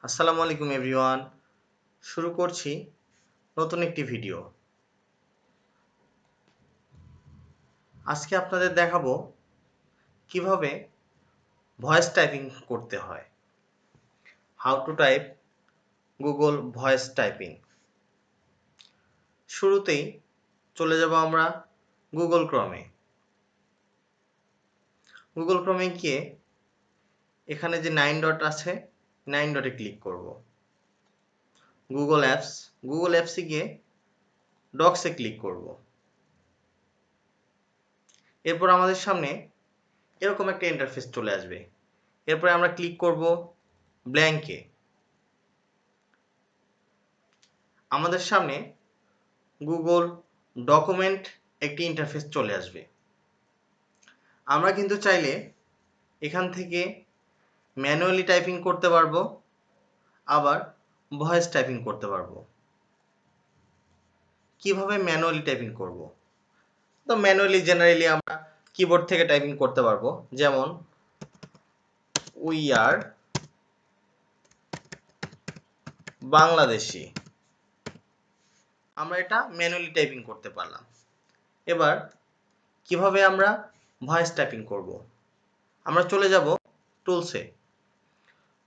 আসসালামু আলাইকুম এভরিওয়ান। শুরু করছি নতুন একটি ভিডিও। আজকে আপনাদের দেখাবো কিভাবে ভয়েস টাইপিং করতে হয়। How to type Google voice typing. শুরুতেই চলে যাব আমরা গুগল ক্রমে। গুগল ক্রমে গিয়ে এখানে যে 9 ডট আছে 9 ডটে ক্লিক করব। গুগল অ্যাপসে গিয়ে ডক্সে ক্লিক করব। এরপর আমাদের সামনে এরকম একটা ইন্টারফেস চলে আসবে। এরপরে আমরা ক্লিক করব ব্ল্যাঙ্কে। আমাদের সামনে গুগল ডকুমেন্ট একটি ইন্টারফেস চলে আসবে। আমরা কিন্তু চাইলে এখান থেকে ম্যানুয়ালি টাইপিং করতে পারবো, আবার ভয়েস টাইপিং করতে পারবো। কিভাবে ম্যানুয়ালি টাইপিং করব? তো ম্যানুয়ালি জেনারেলি আমরা কিবোর্ড থেকে টাইপিং করতে পারবো, যেমন উই আর বাংলাদেশি। আমরা এটা ম্যানুয়ালি টাইপিং করতে পারলাম। এবার কিভাবে আমরা ভয়েস টাইপিং করব? আমরা চলে যাব টুলসে,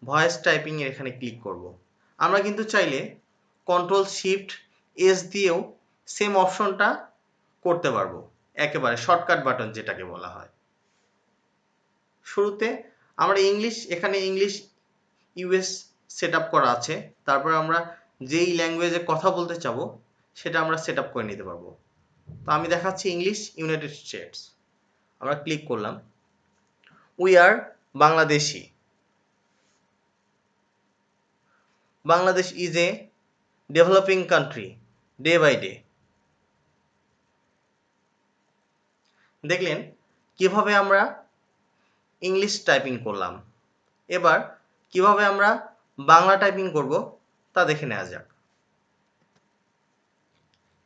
ভয়েস টাইপিং এর এখানে ক্লিক করব। আমরা কিন্তু চাইলে কন্ট্রোল শিফট এস দিয়েও সেম অপশনটা করতে পারবো, একেবারে শর্টকাট বাটন যেটাকে বলা হয়। শুরুতে আমরা এখানে ইংলিশ ইউএস সেট আপ করা আছে। তারপরে আমরা যেই ল্যাঙ্গুয়েজে কথা বলতে চাবো সেটা আমরা সেট আপ করে নিতে পারবো। তো আমি দেখাচ্ছি ইংলিশ ইউনাইটেড স্টেটস। আমরা ক্লিক করলাম। We are Bangladeshi. Bangladesh is a developing country day by day. দেখলেন কিভাবে আমরা ইংলিশ টাইপিং করলাম। এবার কিভাবে আমরা বাংলা টাইপিং করব তা দেখে নেওয়া যাক।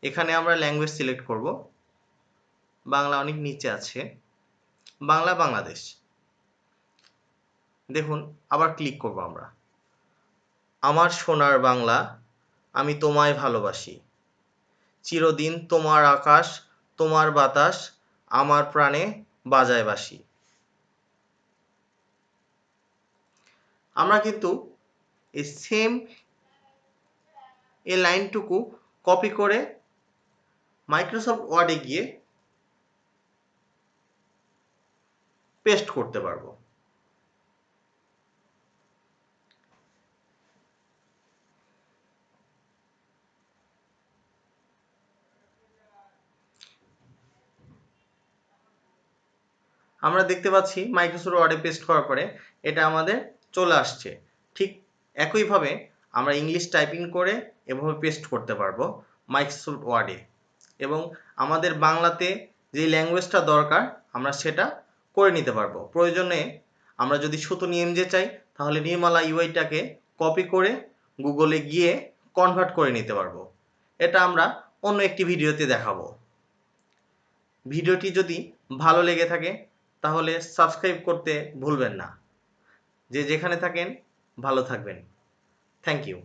এখানে আমরা ল্যাঙ্গুয়েজ সিলেক্ট করব। বাংলা অনেক নিচে আছে, বাংলা বাংলাদেশ। দেখুন আবার ক্লিক করব আমরা। আমার সোনার বাংলা, আমি তোমায় ভালোবাসি। চিরদিন তোমার আকাশ, তোমার বাতাস, আমার প্রাণে বাজায় বাঁশি। আমরা কিন্তু এই সেম এই লাইনটুকু কপি করে মাইক্রোসফট ওয়ার্ডে গিয়ে পেস্ট করতে পারবো। আমরা দেখতে পাচ্ছি মাইক্রোসফট ওয়ার্ডে পেস্ট করার পরে এটা আমাদের চলে আসছে। ঠিক একইভাবে আমরা ইংলিশ টাইপিং করে এভাবে পেস্ট করতে পারবো মাইক্রোসফট ওয়ার্ডে, এবং আমাদের বাংলাতে যে ল্যাঙ্গুয়েজটা দরকার আমরা সেটা করে নিতে পারবো। প্রয়োজনে আমরা যদি শুধু এমজে চাই তাহলে নির্মলা ইউআইটাকে কপি করে গুগলে গিয়ে কনভার্ট করে নিতে পারবো। এটা আমরা অন্য একটি ভিডিওতে দেখাবো। ভিডিওটি যদি ভালো লেগে থাকে তাহলে সাবস্ক্রাইব করতে ভুলবেন না। যে যেখানে থাকেন ভালো থাকবেন। Thank you.